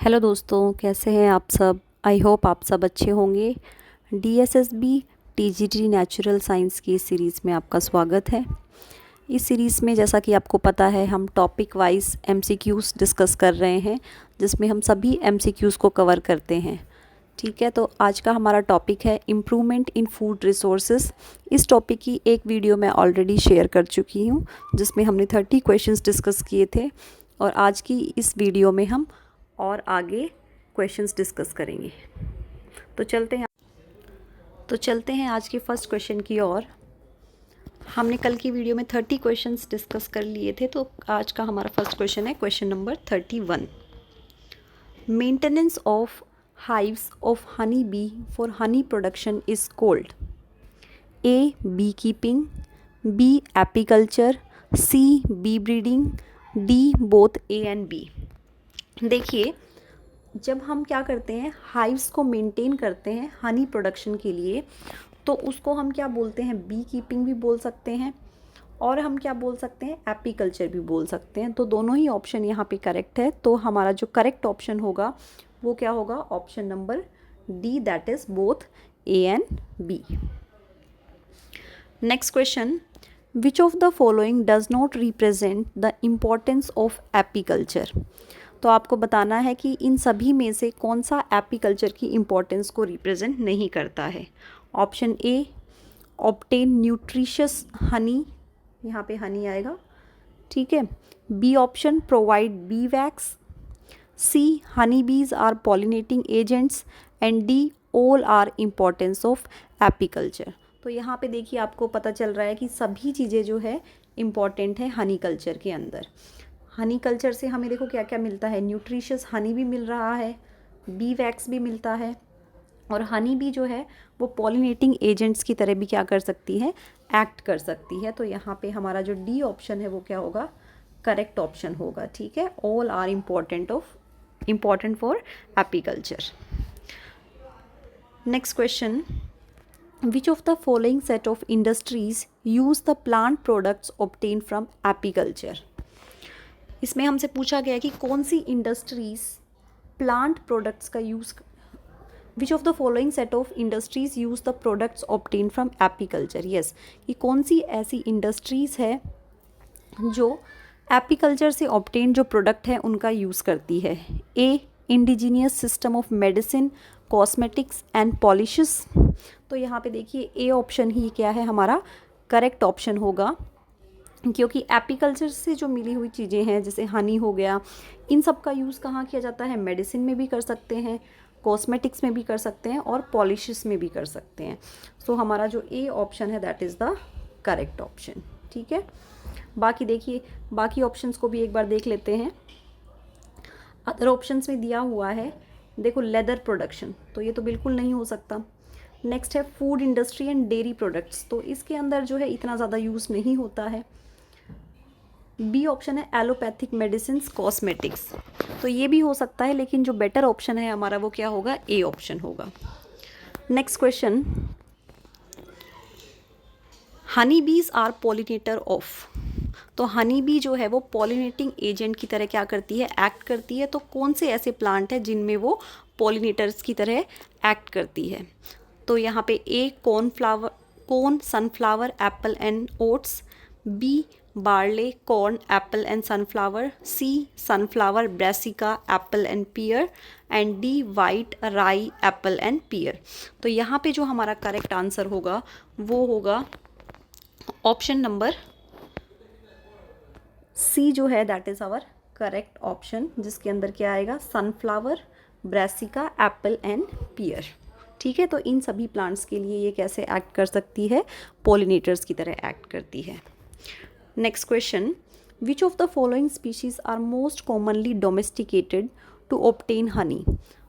Hello दोस्तों, कैसे हैं आप सब। आई होप आप सब अच्छे होंगे। DSSB TGT नेचुरल साइंस की सीरीज़ में आपका स्वागत है। इस सीरीज़ में जैसा कि आपको पता है हम टॉपिक वाइज MCQs डिस्कस कर रहे हैं, जिसमें हम सभी MCQs को कवर करते हैं। ठीक है, तो आज का हमारा टॉपिक है इम्प्रूवमेंट इन फूड रिसोर्सेज। इस टॉपिक की एक वीडियो मैं ऑलरेडी शेयर कर चुकी हूँ, जिसमें हमने 30 क्वेश्चंस डिस्कस किए थे, और आज की इस वीडियो में हम और आगे क्वेश्चंस डिस्कस करेंगे। तो चलते हैं आज के फर्स्ट क्वेश्चन की ओर। हमने कल की वीडियो में 30 क्वेश्चंस डिस्कस कर लिए थे, तो आज का हमारा फर्स्ट क्वेश्चन है question number 31। Maintenance of hives of honey bee for honey production is called A. beekeeping, B. apiculture, C. bee breeding, D. both A and B। देखिए, जब हम क्या करते हैं, हाइव्स को मेंटेन करते हैं हनी प्रोडक्शन के लिए, तो उसको हम क्या बोलते हैं, बी कीपिंग भी बोल सकते हैं, और हम क्या बोल सकते हैं, एपीकल्चर भी बोल सकते हैं। तो दोनों ही ऑप्शन यहाँ पे करेक्ट है। तो हमारा जो करेक्ट ऑप्शन होगा वो क्या होगा, option number D, that is both A and B. Next question, which of the following does not represent the importance of apiculture. तो आपको बताना है कि इन सभी में से कौन सा एपीकल्चर की इम्पोर्टेंस को रिप्रेजेंट नहीं करता है। Option A, obtain nutritious honey, यहाँ पे हनी आएगा, ठीक है। B option, provide bee wax. C, honey bees are pollinating agents. And D, all are importance of apiculture. तो यहाँ पे देखिए, आपको पता चल रहा है कि सभी चीज़ें जो है इम्पॉर्टेंट है हनी कल्चर के अंदर। हनी कल्चर से हमें देखो क्या क्या मिलता है, न्यूट्रिशियस हनी भी मिल रहा है, बी वैक्स भी मिलता है, और हनी भी जो है वो पॉलिनेटिंग एजेंट्स की तरह भी क्या कर सकती है, एक्ट कर सकती है। तो यहाँ पे हमारा जो डी ऑप्शन है वो क्या होगा, करेक्ट ऑप्शन होगा। ठीक है, all are important for apiculture. Next question, which of the following set of industries use the plant products obtain from apiculture. इसमें हमसे पूछा गया कि कौन सी इंडस्ट्रीज प्लांट प्रोडक्ट्स का use, which of the following set of industries use the products obtain from apiculture. Yes, कि कौन सी ऐसी इंडस्ट्रीज़ है जो एपीकल्चर से ऑब्टेन जो प्रोडक्ट है उनका यूज़ करती है। A, indigenous system of medicine, cosmetics and polishes. तो यहाँ पे देखिए, ए ऑप्शन ही क्या है हमारा करेक्ट ऑप्शन होगा, क्योंकि एपीकल्चर से जो मिली हुई चीज़ें हैं, जैसे हनी हो गया, इन सब का यूज़ कहाँ किया जाता है, मेडिसिन में भी कर सकते हैं, कॉस्मेटिक्स में भी कर सकते हैं, और पॉलिशेस में भी कर सकते हैं। सो हमारा जो ए ऑप्शन है that is the correct option. ठीक है, बाकी देखिए, बाकी ऑप्शंस को भी एक बार देख लेते हैं। अदर ऑप्शंस में दिया हुआ है, देखो, लेदर प्रोडक्शन, तो ये तो बिल्कुल नहीं हो सकता। नेक्स्ट है food industry and dairy products, तो इसके अंदर जो है इतना ज़्यादा यूज़ नहीं होता है। बी ऑप्शन है एलोपैथिक मेडिसिन, कॉस्मेटिक्स, तो ये भी हो सकता है, लेकिन जो बेटर ऑप्शन है हमारा वो क्या होगा, ए ऑप्शन होगा। Next question, Honey bees are pollinator of. तो हनी बी जो है वो पॉलिनेटिंग एजेंट की तरह क्या करती है, एक्ट करती है। तो कौन से ऐसे प्लांट हैं जिनमें वो पॉलिनेटर्स की तरह एक्ट करती है। तो यहाँ पे A, corn, sunflower, apple and oats. B, barley, corn, apple and sunflower. C, sunflower, brassica, apple and pear. And D, white rye, apple and pear. तो यहाँ पे जो हमारा करेक्ट आंसर होगा वो होगा ऑप्शन नंबर सी जो है, that is our correct option, जिसके अंदर क्या आएगा, sunflower, brassica, apple and pear. ठीक है, तो इन सभी प्लांट्स के लिए ये कैसे एक्ट कर सकती है, पॉलिनेटर्स की तरह एक्ट करती है। Next question, which of the following species are most commonly domesticated to obtain honey.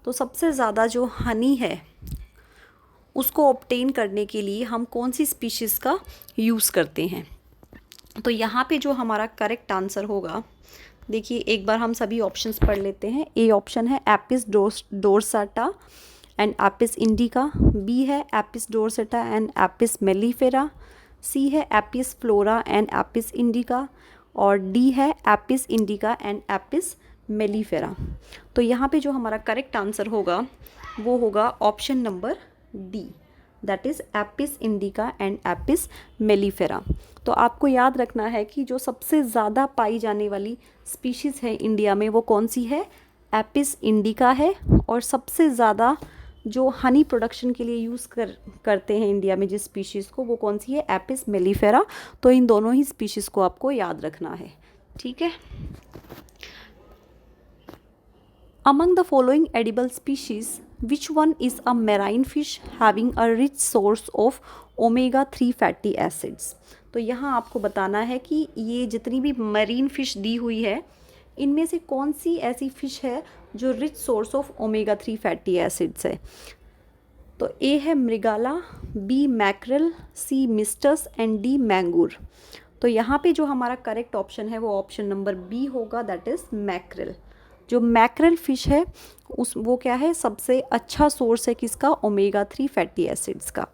तो सबसे ज़्यादा जो हनी है उसको ऑब्टेन करने के लिए हम कौन सी स्पीशीज़ का यूज़ करते हैं। तो यहाँ पे जो हमारा करेक्ट आंसर होगा, देखिए एक बार हम सभी ऑप्शंस पढ़ लेते हैं। ए ऑप्शन है Apis dorsata and Apis indica. B है Apis dorsata and Apis mellifera. C है Apis florea and Apis indica. और डी है Apis indica and Apis mellifera. तो यहाँ पे जो हमारा करेक्ट आंसर होगा वो होगा option number D, that is Apis indica and Apis mellifera. तो आपको याद रखना है कि जो सबसे ज़्यादा पाई जाने वाली स्पीशीज़ है इंडिया में वो कौन सी है, एपिस इंडिका है। और सबसे ज़्यादा जो हनी प्रोडक्शन के लिए यूज़ करते हैं इंडिया में जिस स्पीशीज़ को, वो कौन सी है, एपिस मेलिफेरा। तो इन दोनों ही स्पीशीज़ को आपको याद रखना है, ठीक है। Among the following edible species, which one is a marine fish having a rich source of omega-3 fatty acids? तो यहाँ आपको बताना है कि ये जितनी भी मरीन फिश दी हुई है इनमें से कौन सी ऐसी फिश है जो rich source of omega three fatty acids है। तो ए है mrigal, B mackerel, C mystus and D magur. तो यहाँ पे जो हमारा करेक्ट ऑप्शन है वो ऑप्शन नंबर बी होगा, दैट इज़ मैकरल। जो मैकरल फिश है वो क्या है, सबसे अच्छा सोर्स है किसका, ओमेगा-3 फैटी एसिड्स का।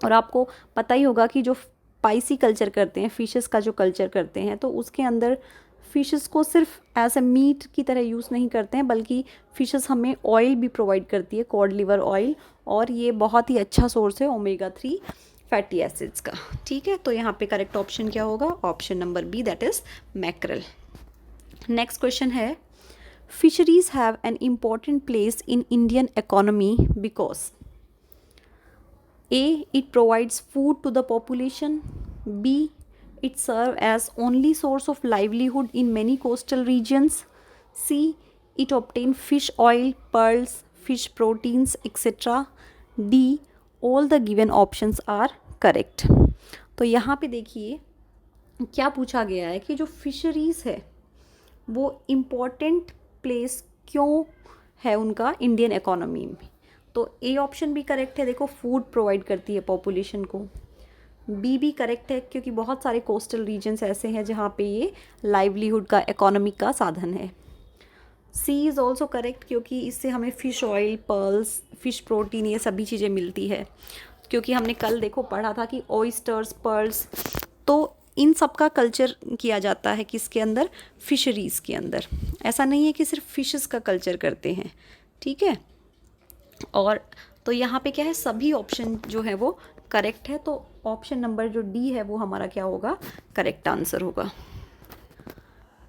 और आपको पता ही होगा कि जो स्पाइसी कल्चर करते हैं, फिशेस का जो कल्चर करते हैं, तो उसके अंदर फिशेस को सिर्फ एज ए मीट की तरह यूज़ नहीं करते हैं, बल्कि फिशेस हमें ऑयल भी प्रोवाइड करती है, कॉड लिवर ऑयल, और ये बहुत ही अच्छा सोर्स है ओमेगा-3 फैटी एसिड्स का, ठीक है। तो यहाँ पे करेक्ट ऑप्शन क्या होगा, option number B, that is mackerel. Next question है, fisheries have an important place in Indian economy because A. It provides food to the population, B. It serves as only source of livelihood in many coastal regions, C. It obtain fish oil, pearls, fish proteins, etc. D. All the given options are correct. तो यहाँ पे देखिए क्या पूछा गया है कि जो फिशरीज़ है वो इम्पॉर्टेंट प्लेस क्यों है उनका इंडियन इकोनॉमी में। तो ए ऑप्शन भी करेक्ट है, देखो फूड प्रोवाइड करती है पॉपुलेशन को। बी भी करेक्ट है क्योंकि बहुत सारे कोस्टल रीजन्स ऐसे हैं जहाँ पे ये लाइवलीहुड का, इकोनॉमिक का साधन है। सी इज़ ऑल्सो करेक्ट क्योंकि इससे हमें fish oil, pearls, fish protein, ये सभी चीज़ें मिलती है। क्योंकि हमने कल देखो पढ़ा था कि ऑयस्टर्स, पर्ल्स, तो इन सब का कल्चर किया जाता है किसके अंदर, फिशरीज़ के अंदर। ऐसा नहीं है कि सिर्फ फिशेस का कल्चर करते हैं, ठीक है। और तो यहाँ पे क्या है, सभी ऑप्शन जो है वो करेक्ट है। तो ऑप्शन नंबर जो डी है वो हमारा क्या होगा, करेक्ट आंसर होगा।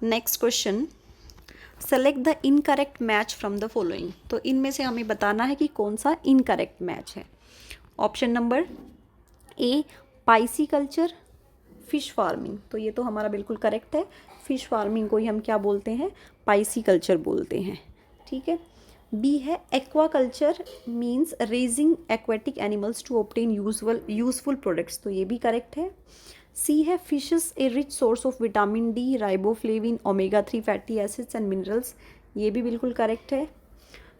Next question, select the incorrect match from the following. तो इनमें से हमें बताना है कि कौन सा इनकरेक्ट मैच है। Option number A, Pisces culture, fish farming. तो ये तो हमारा बिल्कुल करेक्ट है, फिश फार्मिंग को ही हम क्या बोलते हैं, पाइसी कल्चर बोलते हैं, ठीक है। बी है aquaculture, means raising aquatic animals to obtain useful products. तो ये भी करेक्ट है। सी है fishes a rich source of vitamin D, riboflavin, omega three fatty acids and minerals. ये भी बिल्कुल करेक्ट है।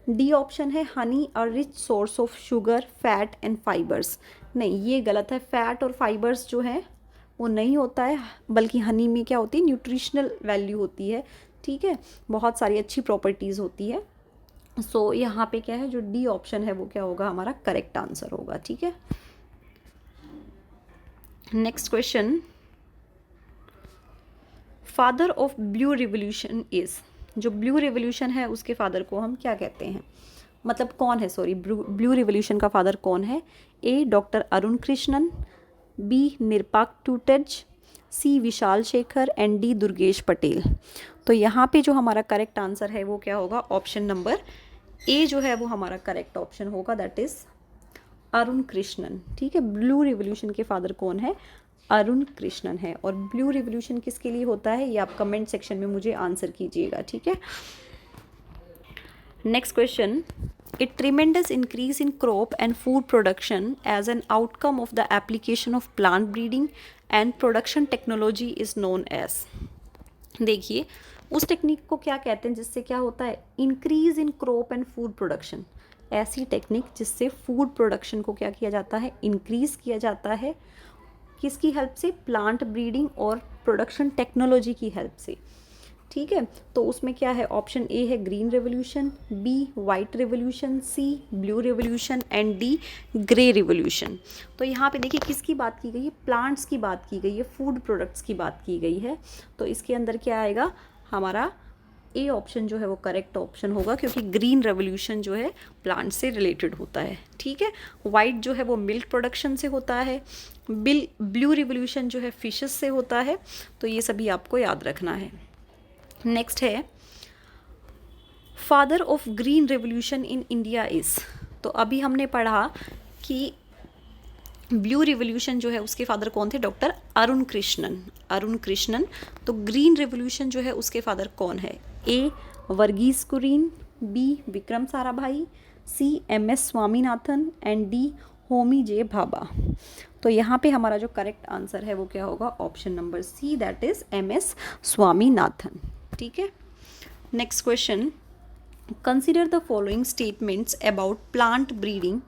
डी ऑप्शन है honey a rich source of sugar, fat and fibres. नहीं, ये गलत है। फैट और फाइबर्स जो है वो नहीं होता है, बल्कि हनी में क्या होती है, न्यूट्रिशनल वैल्यू होती है, ठीक है, बहुत सारी अच्छी प्रॉपर्टीज़ होती है। सो यहाँ पे क्या है, जो डी ऑप्शन है वो क्या होगा, हमारा करेक्ट आंसर होगा, ठीक है। Next question, father of blue revolution is. जो ब्लू रिवोल्यूशन है उसके फादर को हम क्या कहते हैं, मतलब कौन है, सॉरी, ब्लू रिवोल्यूशन का फादर कौन है। A, doctor Arun Krishnan, B, निरपाक टूटज, C, Vishal Shekhar and D, Durgesh Patel. तो यहाँ पे जो हमारा करेक्ट आंसर है वो क्या होगा, ऑप्शन नंबर ए जो है वो हमारा करेक्ट ऑप्शन होगा, दैट इज़ अरुण कृष्णन, ठीक है। ब्लू रिवोल्यूशन के फादर कौन है, अरुण कृष्णन है। और ब्लू रिवोल्यूशन किसके लिए होता है ये आप कमेंट सेक्शन में मुझे आंसर कीजिएगा, ठीक है। Next question, A tremendous increase in crop and food production as an outcome of the application of plant breeding and production technology is known as। देखिए उस टेक्निक को क्या कहते हैं जिससे क्या होता है, increase in crop and food production. ऐसी टेक्निक जिससे फूड प्रोडक्शन को क्या किया जाता है, इंक्रीज किया जाता है। किसकी हेल्प से, प्लांट ब्रीडिंग और प्रोडक्शन टेक्नोलॉजी की हेल्प से, ठीक है। तो उसमें क्या है, ऑप्शन ए है green revolution, B white revolution, C blue revolution and D grey revolution. तो यहाँ पे देखिए किसकी बात की गई है, प्लांट्स की बात की गई है, फूड प्रोडक्ट्स की बात की गई है। तो इसके अंदर क्या आएगा, हमारा ए ऑप्शन जो है वो करेक्ट ऑप्शन होगा, क्योंकि ग्रीन रेवोल्यूशन जो है प्लांट से रिलेटेड होता है, ठीक है। वाइट जो है वो मिल्क प्रोडक्शन से होता है, ब्लू रिवोल्यूशन जो है फिशेस से होता है। तो ये सभी आपको याद रखना है। नेक्स्ट है father of green revolution in India is. तो अभी हमने पढ़ा कि ब्लू रिवोल्यूशन जो है उसके फादर कौन थे, डॉक्टर अरुण कृष्णन। तो ग्रीन रिवोल्यूशन जो है उसके फादर कौन है, A Verghese Kurien, B Vikram Sarabhai, C MS Swaminathan and D Homi J Bhabha. तो यहाँ पे हमारा जो करेक्ट आंसर है वो क्या होगा, option number C, that is MS Swaminathan, ठीक है। Next question, consider the following statements about plant breeding.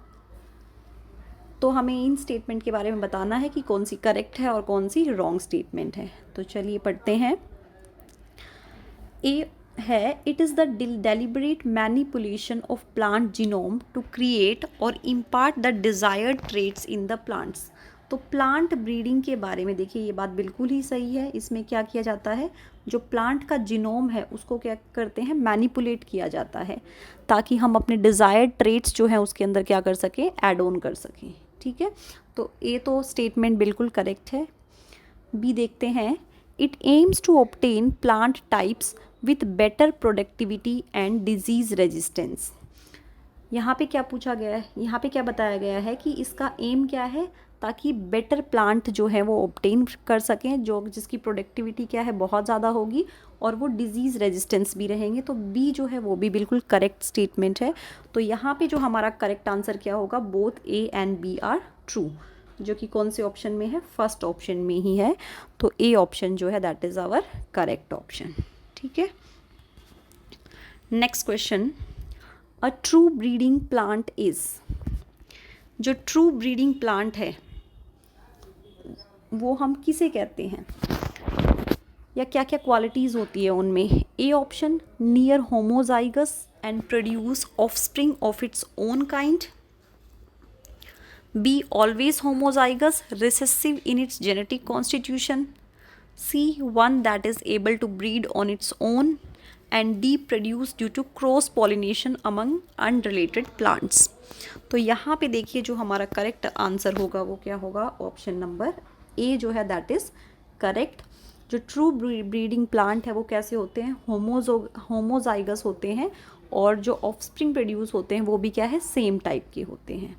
तो हमें इन स्टेटमेंट के बारे में बताना है कि कौन सी करेक्ट है और कौन सी रॉन्ग स्टेटमेंट है। तो चलिए पढ़ते हैं। ए है, it is the deliberate manipulation of plant genome to create or impart the desired traits in the plants. तो प्लांट ब्रीडिंग के बारे में देखिए, ये बात बिल्कुल ही सही है। इसमें क्या किया जाता है, जो प्लांट का जीनोम है उसको क्या करते हैं, मैनिपुलेट किया जाता है, ताकि हम अपने डिज़ायर्ड ट्रेट्स जो हैं उसके अंदर क्या कर सकें, ऐड ऑन कर सकें, ठीक है। तो ये तो स्टेटमेंट बिल्कुल करेक्ट है। बी देखते हैं, it aims to obtain plant types with better productivity and disease resistance. यहाँ पे क्या पूछा गया है, यहाँ पे क्या बताया गया है कि इसका एम क्या है, ताकि बेटर प्लांट जो है वो ऑब्टेन कर सकें, जो जिसकी प्रोडक्टिविटी क्या है बहुत ज़्यादा होगी और वो डिजीज़ रेजिस्टेंस भी रहेंगे। तो बी जो है वो भी बिल्कुल करेक्ट स्टेटमेंट है। तो यहाँ पे जो हमारा करेक्ट आंसर क्या होगा, both A and B are true, जो कि कौन से ऑप्शन में है, फर्स्ट ऑप्शन में ही है। तो ए ऑप्शन जो है that is our correct option, ठीक है। Next question, a true breeding plant is. जो ट्रू ब्रीडिंग प्लांट है वो हम किसे कहते हैं, या क्या क्या क्वालिटीज़ होती है उनमें। A option, near homozygous and produce offspring of its own kind. B always homozygous, recessive in its genetic constitution. C one that is able to breed on its own. And D produce due to cross pollination among unrelated plants. तो यहाँ पे देखिए जो हमारा correct answer होगा वो क्या होगा, ऑप्शन नंबर ए जो है दैट इज़ करेक्ट। जो ट्रू ब्रीडिंग प्लांट है वो कैसे होते हैं, होमोजाइगस होते हैं, और जो ऑफस्प्रिंग प्रोड्यूस होते हैं वो भी क्या है, सेम टाइप के होते हैं,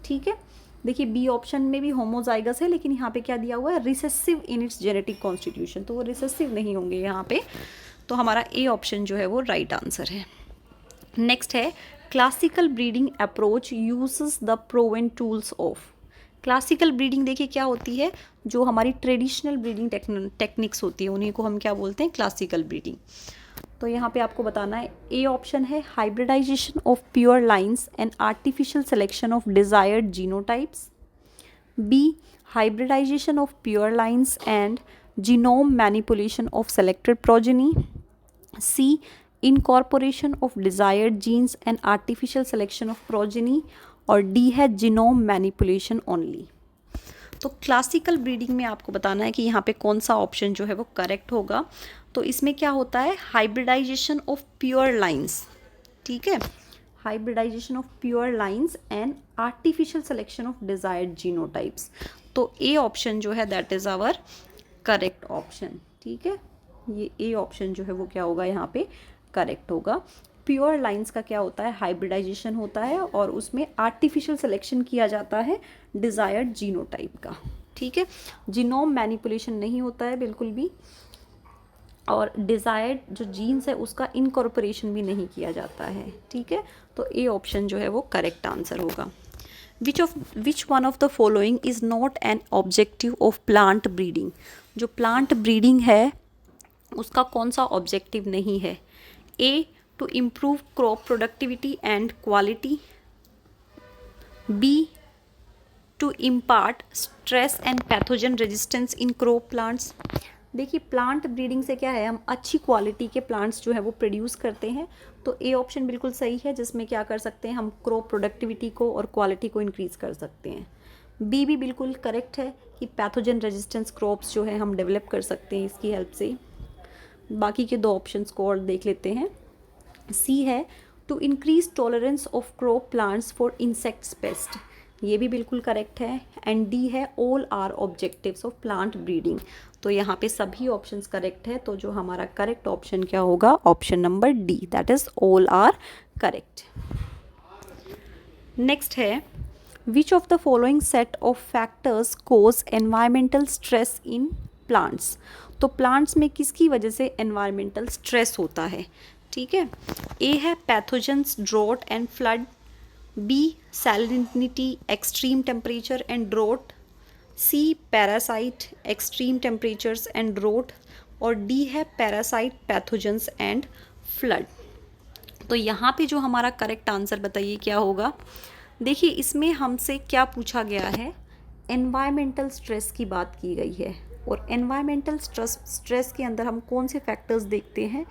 ठीक है। देखिए बी ऑप्शन में भी होमोजाइगस है, लेकिन यहाँ पे क्या दिया हुआ है, recessive in its genetic constitution, तो वो रिसेसिव नहीं होंगे यहाँ पे। तो हमारा ए ऑप्शन जो है वो राइट आंसर है। नेक्स्ट है, classical breeding approach uses the proven tools of. Classical breeding देखिए क्या होती है, जो हमारी ट्रेडिशनल ब्रीडिंग टेक्निक्स होती है उन्हीं को हम क्या बोलते हैं, क्लासिकल ब्रीडिंग। तो यहाँ पे आपको बताना है, ए ऑप्शन है hybridisation of pure lines and artificial selection of desired genotypes. B hybridisation of pure lines and genome manipulation of selected progeny. C incorporation of desired genes and artificial selection of progeny. और D है genome manipulation only. तो classical breeding में आपको बताना है कि यहाँ पे कौन सा ऑप्शन जो है वो करेक्ट होगा। तो इसमें क्या होता है, हाइब्रिडाइजेशन ऑफ प्योर लाइन्स, ठीक है, hybridisation of pure lines and artificial selection of desired genotypes. तो ए ऑप्शन जो है that is our correct option, ठीक है। ये ए ऑप्शन जो है वो क्या होगा, यहाँ पे करेक्ट होगा। प्योर लाइंस का क्या होता है, हाइब्रिडाइजेशन होता है और उसमें आर्टिफिशियल सिलेक्शन किया जाता है डिज़ायर्ड जीनोटाइप का, ठीक है। जीनोम मैनिपुलेशन नहीं होता है बिल्कुल भी, और डिज़ायर्ड जो जीन्स है उसका इनकॉर्पोरेशन भी नहीं किया जाता है, ठीक है। तो ए ऑप्शन जो है वो करेक्ट आंसर होगा। Which one of the following is not an objective of plant breeding. जो प्लांट ब्रीडिंग है उसका कौन सा ऑब्जेक्टिव नहीं है। A to improve crop productivity and quality. B to impart stress and pathogen resistance in crop plants. देखिए plant breeding से क्या है, हम अच्छी क्वालिटी के प्लांट्स जो है वो प्रोड्यूस करते हैं। तो ए ऑप्शन बिल्कुल सही है, जिसमें क्या कर सकते हैं, हम क्रॉप प्रोडक्टिविटी को और क्वालिटी को इंक्रीज़ कर सकते हैं। बी भी बिल्कुल करेक्ट है कि पैथोजन रेजिस्टेंस क्रॉप्स जो है हम डेवलप कर सकते हैं इसकी हेल्प से। बाकी के दो ऑप्शंस को और देख लेते हैं। सी है to increase tolerance of crop plants for insects pest, ये भी बिल्कुल करेक्ट है। एंड डी है all are objectives of plant breeding, तो यहाँ पे सभी ऑप्शंस करेक्ट है। तो जो हमारा करेक्ट ऑप्शन क्या होगा, option number D, that is all are correct. Next है which of the following set of factors cause environmental stress in plants, तो प्लांट्स में किसकी वजह से एनवायरमेंटल स्ट्रेस होता है, ठीक है। ए है pathogens, drought and flood, B salinity, extreme temperature and drought, C parasite, extreme temperatures and drought, और डी है पैरासाइट, पैथोजेंस एंड फ्लड। तो यहाँ पे जो हमारा करेक्ट आंसर बताइए क्या होगा। देखिए इसमें हमसे क्या पूछा गया है, एनवायरमेंटल स्ट्रेस की बात की गई है, और एनवायरमेंटल स्ट्रेस के अंदर हम कौन से फैक्टर्स देखते हैं,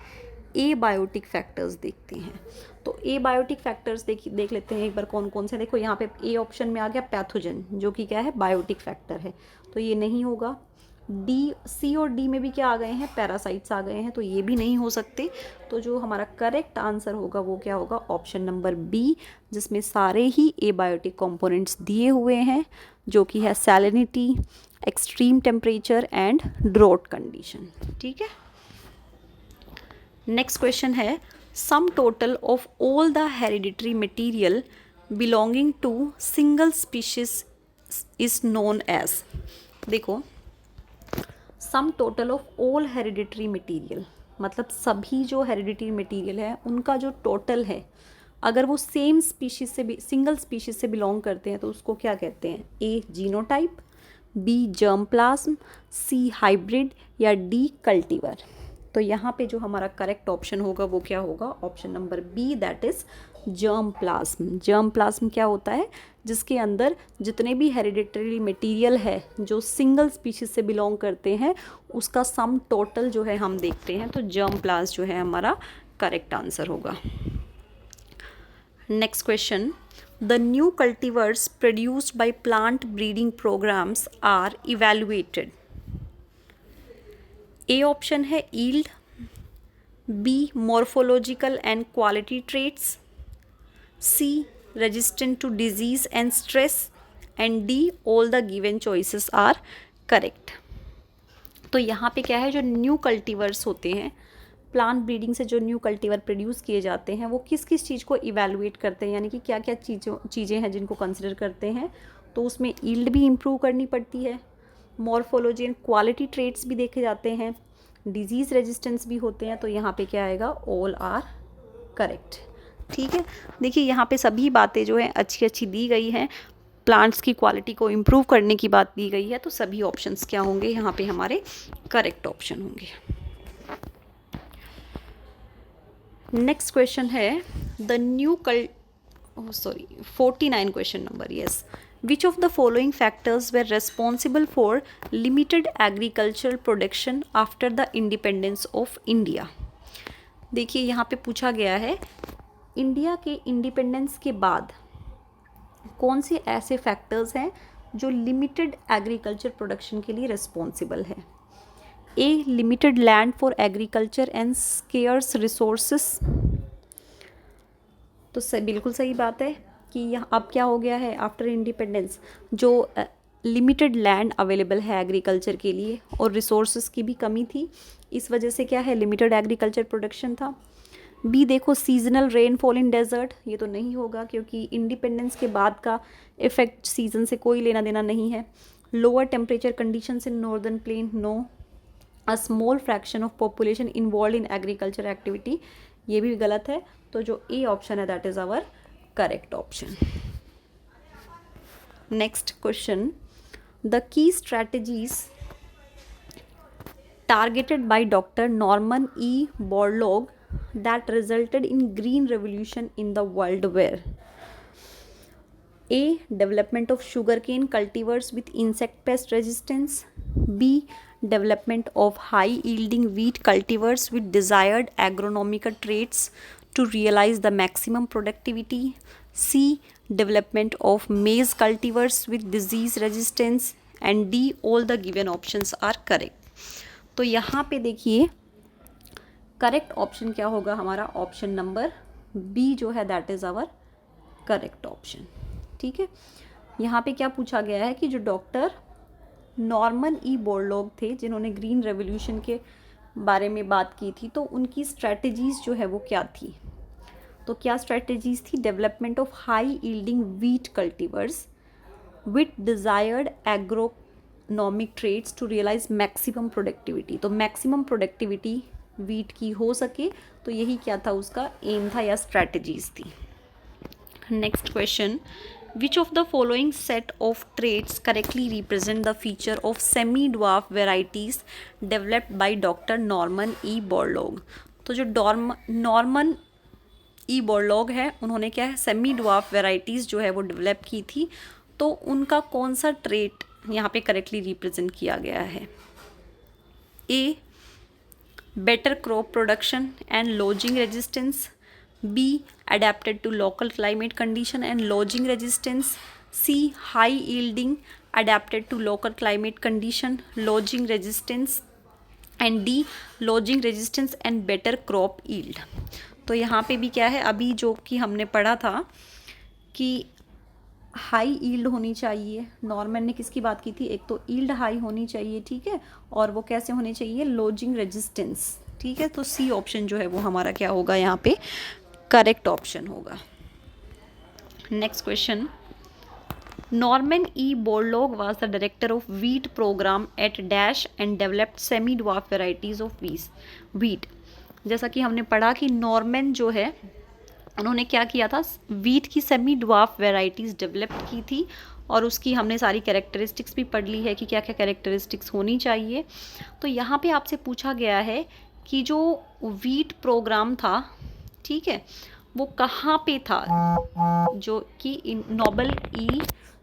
एबायोटिक फैक्टर्स देखते हैं। तो एबायोटिक फैक्टर्स देख लेते हैं एक बार कौन कौन से। देखो यहाँ पे ए ऑप्शन में आ गया पैथोजन, जो कि क्या है, बायोटिक फैक्टर है, तो ये नहीं होगा। डी, सी और डी में भी क्या आ गए हैं, पैरासाइट्स आ गए हैं, तो ये भी नहीं हो सकते। तो जो हमारा करेक्ट आंसर होगा वो क्या होगा, ऑप्शन नंबर बी, जिसमें सारे ही एबायोटिक कंपोनेंट्स दिए हुए हैं, जो कि है salinity, extreme temperature and drought condition, ठीक है। नेक्स्ट क्वेश्चन है sum total of all the hereditary material belonging to single species is known as. देखो sum total of all hereditary material, मतलब सभी जो हेरिडिटरी मटेरियल है उनका जो टोटल है, अगर वो सेम स्पीशीज से भी, सिंगल स्पीशीज से बिलोंग करते हैं तो उसको क्या कहते हैं, A genotype, B germplasm, C hybrid, या डी कल्टीवर। तो यहाँ पे जो हमारा करेक्ट ऑप्शन होगा वो क्या होगा, option number B, that is germplasm. Germplasm क्या होता है, जिसके अंदर जितने भी हेरिडिटरी मटेरियल है जो सिंगल स्पीशीज से बिलोंग करते हैं उसका सम टोटल जो है हम देखते हैं, तो जर्म प्लाज्म जो है हमारा करेक्ट आंसर होगा। Next question, the new cultivars produced by plant breeding programmes are evaluated. A option है yield, B morphological and quality traits, C resistant to disease and stress, and D all the given choices are correct. तो यहाँ पे क्या है, जो new cultivars होते हैं, plant breeding से जो न्यू कल्टीवर प्रोड्यूस किए जाते हैं, वो किस किस चीज़ को इवैल्यूएट करते हैं, यानी कि क्या क्या चीज़ें हैं जिनको कंसिडर करते हैं। तो उसमें यील्ड भी इम्प्रूव करनी पड़ती है, मॉर्फोलॉजी एंड क्वालिटी ट्रेट्स भी देखे जाते हैं, डिजीज़ रेजिस्टेंस भी होते हैं। तो यहाँ पे क्या आएगा, ऑल आर करेक्ट, ठीक है। देखिए यहाँ पे सभी बातें जो हैं अच्छी अच्छी दी गई हैं, प्लांट्स की क्वालिटी को इम्प्रूव करने की बात दी गई है, तो सभी ऑप्शंस क्या होंगे यहाँ पे हमारे करेक्ट ऑप्शन होंगे। नेक्स्ट क्वेश्चन है the new 49 question number, yes. Which of the following factors were responsible for limited agricultural production after the independence of India? देखिए यहाँ पे पूछा गया है इंडिया के इंडिपेंडेंस के बाद कौन से ऐसे फैक्टर्स हैं जो लिमिटेड एग्रीकल्चर प्रोडक्शन के लिए रिस्पॉन्सिबल है। A limited land for agriculture and scarce resources, तो बिल्कुल सही बात है कि यहाँ अब क्या हो गया है, आफ्टर इंडिपेंडेंस जो लिमिटेड लैंड अवेलेबल है एग्रीकल्चर के लिए और रिसोर्सेज की भी कमी थी, इस वजह से क्या है, लिमिटेड एग्रीकल्चर प्रोडक्शन था। बी देखो सीजनल रेनफॉल इन डेजर्ट, ये तो नहीं होगा क्योंकि इंडिपेंडेंस के बाद का इफेक्ट सीजन से कोई लेना देना नहीं है। Lower temperature conditions in northern plain, no. A small fraction of population involve in agriculture activity, ये भी गलत है। तो जो ए ऑप्शन है that is our correct option. Next question, the key strategies targeted by doctor Norman E Borlaug that resulted in green revolution in the world were A. development of sugarcane cultivars with insect pest resistance, B. development of high yielding wheat cultivars with desired agronomical traits to realize the maximum productivity, C. development of maize cultivars with disease resistance, and D. all the given options are correct। तो यहाँ पे देखिए correct option क्या होगा हमारा? Option number B जो है that is our correct option. ठीक है, यहाँ पे क्या पूछा गया है कि जो डॉक्टर नॉर्मन ई बोरलॉग थे जिन्होंने ग्रीन रेवोल्यूशन के बारे में बात की थी, तो उनकी स्ट्रेटजीज जो है वो क्या थी? तो क्या स्ट्रेटजीज थी? Development of high yielding wheat cultivars with desired agronomic traits to realise maximum productivity. तो मैक्सिमम प्रोडक्टिविटी व्हीट की हो सके, तो यही क्या था उसका एम था या स्ट्रेटजीज थी। Next question, which of the following set of traits correctly represent the feature of semi-dwarf varieties developed by Dr. Norman E. Borlaug? तो जो नॉर्मन ई बोरलॉग है उन्होंने क्या है सेमी ड्वार्फ वेराइटीज़ जो है वो डेवलप की थी, तो उनका कौन सा ट्रेट यहाँ पे करेक्टली रिप्रेजेंट किया गया है? A, better crop production and lodging resistance, B, adapted to local climate condition and lodging resistance, C, high yielding adapted to local climate condition, lodging resistance, and D, lodging resistance and better crop yield। तो यहाँ पे भी क्या है, अभी जो कि हमने पढ़ा था कि हाई यील्ड होनी चाहिए, नॉर्मन ने किसकी बात की थी? एक तो यील्ड हाई होनी चाहिए, ठीक है, और वो कैसे होने चाहिए? Lodging resistance. ठीक है, तो सी ऑप्शन जो है वो हमारा क्या होगा यहाँ पे? करेक्ट ऑप्शन होगा। Next question, Norman E Borlaug was the director of wheat programme at dash and developed semi dwarf varieties of wheat. जैसा कि हमने पढ़ा कि नॉर्मन जो है उन्होंने क्या किया था? व्हीट की सेमी ड्वार्फ वेराइटीज़ डेवलप की थी, और उसकी हमने सारी कैरेक्टरिस्टिक्स भी पढ़ ली है कि क्या क्या कैरेक्टरिस्टिक्स होनी चाहिए। तो यहाँ पे आपसे पूछा गया है कि जो व्हीट प्रोग्राम था, ठीक है, वो कहाँ पे था? जो कि नोबेल ई,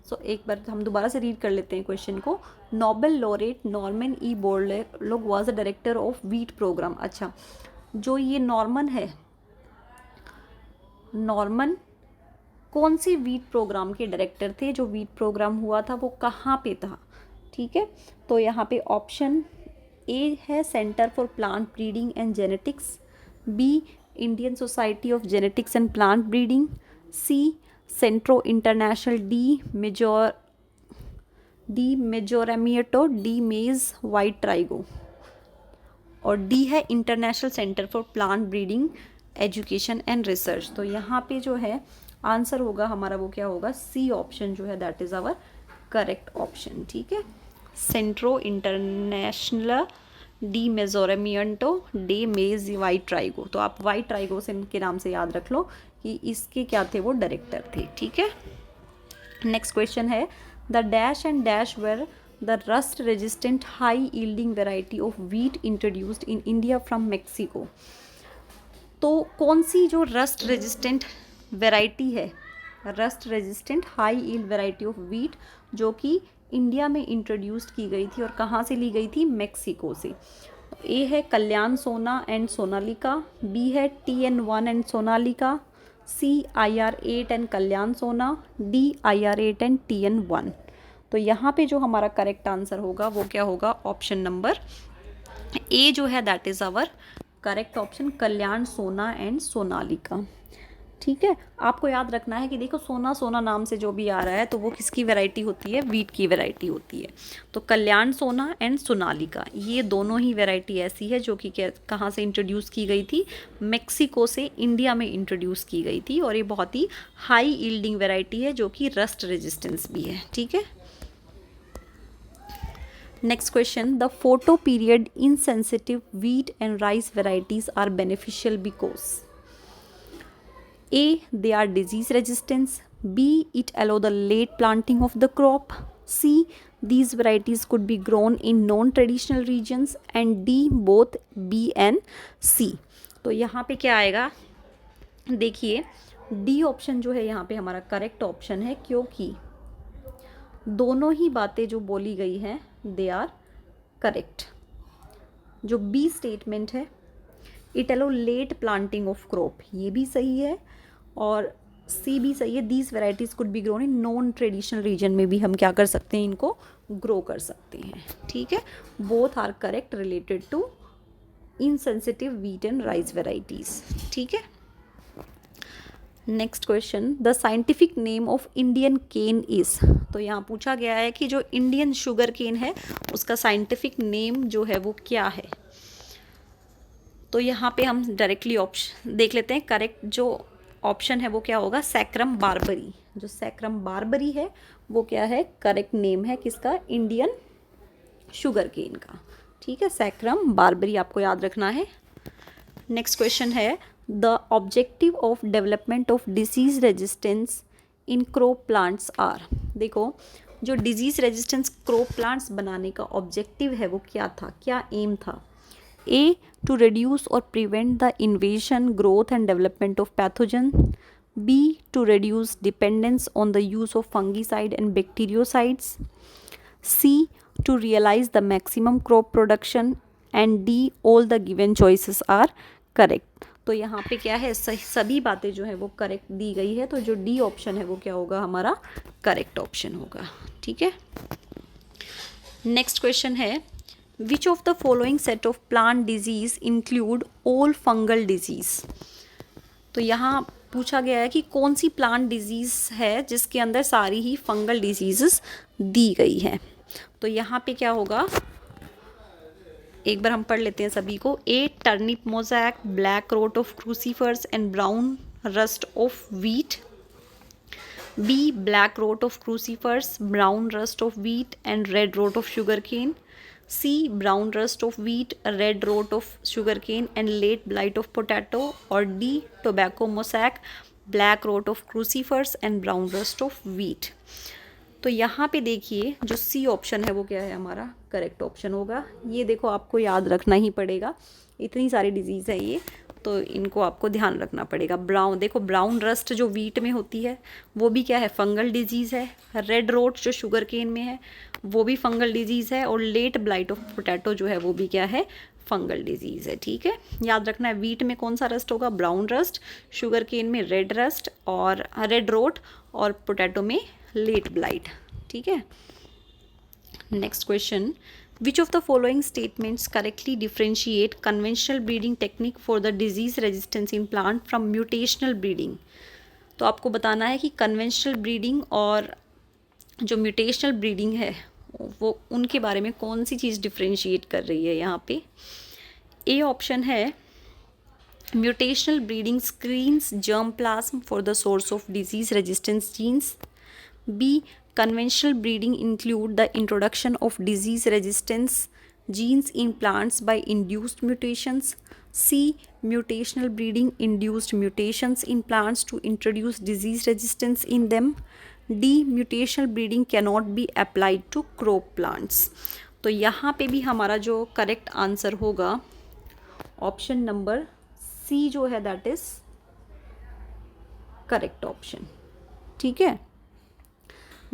सो एक बार हम दोबारा से रीड कर लेते हैं क्वेश्चन को। Nobel laureate Norman E Borlaug was the director of wheat program. अच्छा, जो ये नॉर्मन है, नॉर्मन कौन सी व्हीट प्रोग्राम के डायरेक्टर थे? जो व्हीट प्रोग्राम हुआ था वो कहाँ पे था? ठीक है, तो यहाँ पे ऑप्शन ए है centre for plant breeding and genetics, B Indian society of genetics and plant breeding, C Centro International, डी मेजोरेमिएटो, डी मेज वाइट ट्राइगो, और डी है international centre for plant breeding education and research. तो यहाँ पे जो है आंसर होगा हमारा वो क्या होगा? सी ऑप्शन जो है that is our correct option. ठीक है, Centro International, de Mejoramiento, de Maiz वाइट ट्राइगो। तो आप वाइट ट्राइगो से के नाम से याद रख लो कि इसके क्या थे? वो डायरेक्टर थे। ठीक है, नेक्स्ट क्वेश्चन है, the dash and dash were the rust resistant high yielding variety of wheat introduced in India from Mexico. तो कौन सी जो रस्ट रेजिस्टेंट वेराइटी है, rust resistant high yield variety of wheat, जो कि इंडिया में introduced की गई थी और कहाँ से ली गई थी? मेक्सिको से। ए है कल्याण सोना एंड सोनालिका, बी है TN1 and Sonalika, C IR8 and Kalyan Sona, D IR8 and TN1। तो यहाँ पे जो हमारा करेक्ट आंसर होगा वो क्या होगा? ऑप्शन नंबर ए जो है that is our correct option, Kalyan Sona and Sonalika. ठीक है, आपको याद रखना है कि देखो सोना सोना नाम से जो भी आ रहा है तो वो किसकी वैरायटी होती है? व्हीट की वैरायटी होती है। तो कल्याण सोना एंड सोनालिका ये दोनों ही वैरायटी ऐसी है जो कि कहाँ से इंट्रोड्यूस की गई थी? मेक्सिको से इंडिया में इंट्रोड्यूस की गई थी, और ये बहुत ही हाई यील्डिंग वैरायटी है जो कि रस्ट रेजिस्टेंस भी है। ठीक है, next question, the photo period insensitive wheat and rice varieties are beneficial because A, they are disease resistant, B, it allow the late planting of the crop, C, these varieties could be grown in non-traditional regions, and D, both B and C। तो यहाँ पे क्या आएगा? देखिए D option जो है यहाँ पे हमारा करेक्ट ऑप्शन है, क्योंकि दोनों ही बातें जो बोली गई हैं दे आर करेक्ट। जो बी स्टेटमेंट है, it allow late planting of crop, ये भी सही है, और सी भी सही है, these varieties could be grown in non traditional region में भी हम क्या कर सकते हैं? इनको ग्रो कर सकते हैं। ठीक है, both are correct related to insensitive wheat and rice varieties. ठीक है. Next question, the scientific name of Indian cane is. तो यहाँ पूछा गया है कि जो इंडियन शुगर केन है उसका साइंटिफिक नेम जो है वो क्या है. तो यहाँ पे हम डायरेक्टली ऑप्शन देख लेते हैं. करेक्ट जो ऑप्शन है वो क्या होगा, सैक्रम बारबरी. जो सैक्रम बारबरी है वो क्या है, करेक्ट नेम है किसका, इंडियन शुगर केन का. ठीक है, सैक्रम बारबरी आपको याद रखना है. नेक्स्ट क्वेश्चन है, the objective of development of disease resistance in crop plants are. देखो जो डिजीज रेजिस्टेंस क्रॉप प्लांट्स बनाने का ऑब्जेक्टिव है वो क्या था, क्या एम था. A, to reduce or prevent the invasion, growth and development of pathogen. B, to reduce dependence on the use of fungicide and bacteriocides. C, to realize the maximum crop production. and D, all the given choices are correct. तो यहाँ पे क्या है, सभी बातें जो है वो करेक्ट दी गई है. तो जो डी ऑप्शन है वो क्या होगा, हमारा करेक्ट ऑप्शन होगा. ठीक है. नेक्स्ट क्वेश्चन है, which of the following set of plant disease include all fungal disease. तो यहाँ पूछा गया है कि कौन सी प्लांट डिजीज है जिसके अंदर सारी ही फंगल डिजीजेस दी गई है. तो यहाँ पे क्या होगा, एक बार हम पढ़ लेते हैं सभी को. A, turnip mosaic, black rot of crucifers and brown rust of wheat. B, black rot of crucifers, brown rust of wheat and red rot of sugar cane. C, brown rust of wheat, red rot of sugar cane and late blight of potato. और D, tobacco mosaic, black rot of crucifers and brown rust of wheat. तो यहाँ पे देखिए जो C option है वो क्या है, हमारा करेक्ट ऑप्शन होगा. ये देखो आपको याद रखना ही पड़ेगा, इतनी सारी डिजीज़ है ये, तो इनको आपको ध्यान रखना पड़ेगा. ब्राउन रस्ट जो वीट में होती है वो भी क्या है, फंगल डिजीज़ है. रेड रोट जो शुगर केन में है वो भी फंगल डिजीज़ है. और लेट ब्लाइट ऑफ पोटैटो जो है वो भी क्या है, फंगल डिजीज़ है. ठीक है, याद रखना है. वीट में कौन सा रस्ट होगा, ब्राउन रस्ट. शुगर केन में रेड रस्ट और रेड रोट. और पोटैटो में लेट ब्लाइट. ठीक है. Next question, which of the following statements correctly differentiate conventional breeding technique for the disease resistance in plant from mutational breeding. तो आपको बताना है कि कन्वेंशनल ब्रीडिंग और जो म्यूटेशनल ब्रीडिंग है वो उनके बारे में कौन सी चीज़ डिफ्रेंशिएट कर रही है यहाँ पे. ए ऑप्शन है, mutational breeding screens germplasm for the source of disease resistance genes. B, conventional breeding include the introduction of disease resistance genes in plants by induced mutations. C, mutational breeding induced mutations in plants to introduce disease resistance in them. D, mutational breeding cannot be applied to crop plants. तो यहाँ पे भी हमारा जो correct answer होगा option number C जो है, that is correct option. ठीक है.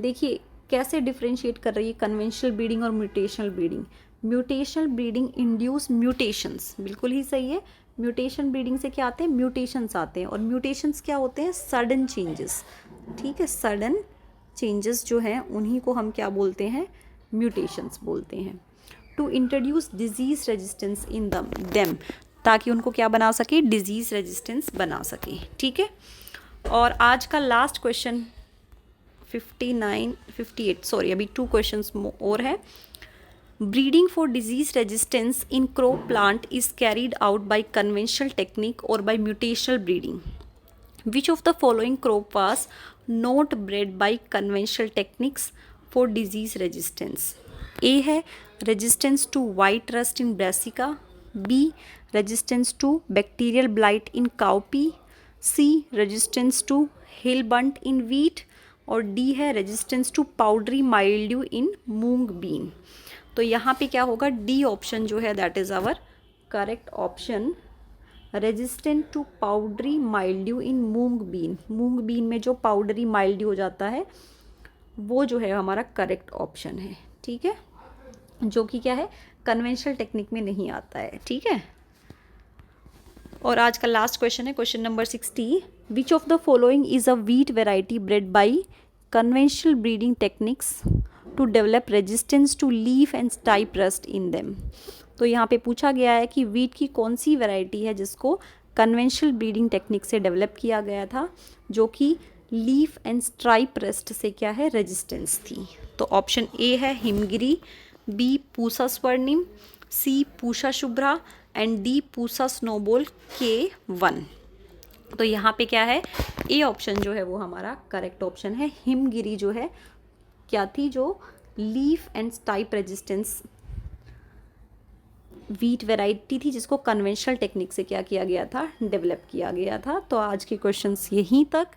देखिए कैसे डिफ्रेंशिएट कर रही है कन्वेंशनल ब्रीडिंग और mutational breeding. Mutational breeding induce mutations, बिल्कुल ही सही है. म्यूटेशन ब्रीडिंग से क्या आते हैं, म्यूटेशंस आते हैं. और म्यूटेशंस क्या होते हैं, सडन चेंजेस. ठीक है, सडन चेंजेस जो हैं उन्हीं को हम क्या बोलते हैं, म्यूटेशंस बोलते हैं. To introduce disease resistance in them, ताकि उनको क्या बना सके, डिजीज रेजिस्टेंस बना सके. ठीक है. और आज का लास्ट क्वेश्चन 58 सॉरी, अभी 2 क्वेश्चंस और है. Breeding for disease resistance in crop plant is carried out by conventional technique और by mutational breeding. Which of the following crop was not bred by conventional techniques for disease resistance. A है resistance to white rust in brassica. B, resistance to bacterial blight in cowpea. C, resistance to hill bunt in wheat. और D है resistance to powdery mildew in moong bean. तो यहाँ पे क्या होगा, D option जो है that is our correct option. Resistant to powdery mildew in moong bean. Moong bean में जो पाउडरी माइल्ड्यू हो जाता है वो जो है हमारा करेक्ट ऑप्शन है. ठीक है, जो कि क्या है, कन्वेंशनल टेक्निक में नहीं आता है. ठीक है. और आज का लास्ट क्वेश्चन है question number 60. Which of the following is a wheat variety bred by conventional breeding techniques to develop resistance to leaf and stripe rust in them. तो तो यहाँ पे पूछा गया है कि वीट की कौन सी वैरायटी है जिसको कन्वेंशनल ब्रीडिंग टेक्निक से डेवलप किया गया था, जो कि लीफ एंड स्ट्राइप रेस्ट से क्या है, रेजिस्टेंस थी। तो ऑप्शन ए है Himgiri, B Pusa Swarnim, C Pusa Shubhra and D Pusa snowball K1। तो यहाँ पे क्या है, ए ऑप्शन जो है वो हमारा करेक्ट ऑप्शन है। हिमगिरी जो है क्या थी, जो leaf and stipe resistance wheat variety थी जिसको कन्वेंशनल टेक्निक से क्या किया गया था, डेवलप किया गया था। तो आज के क्वेश्चंस यहीं तक।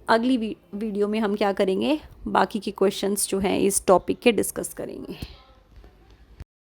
अगली वीडियो में हम क्या करेंगे, बाकी के क्वेश्चंस जो हैं इस टॉपिक के डिस्कस करेंगे।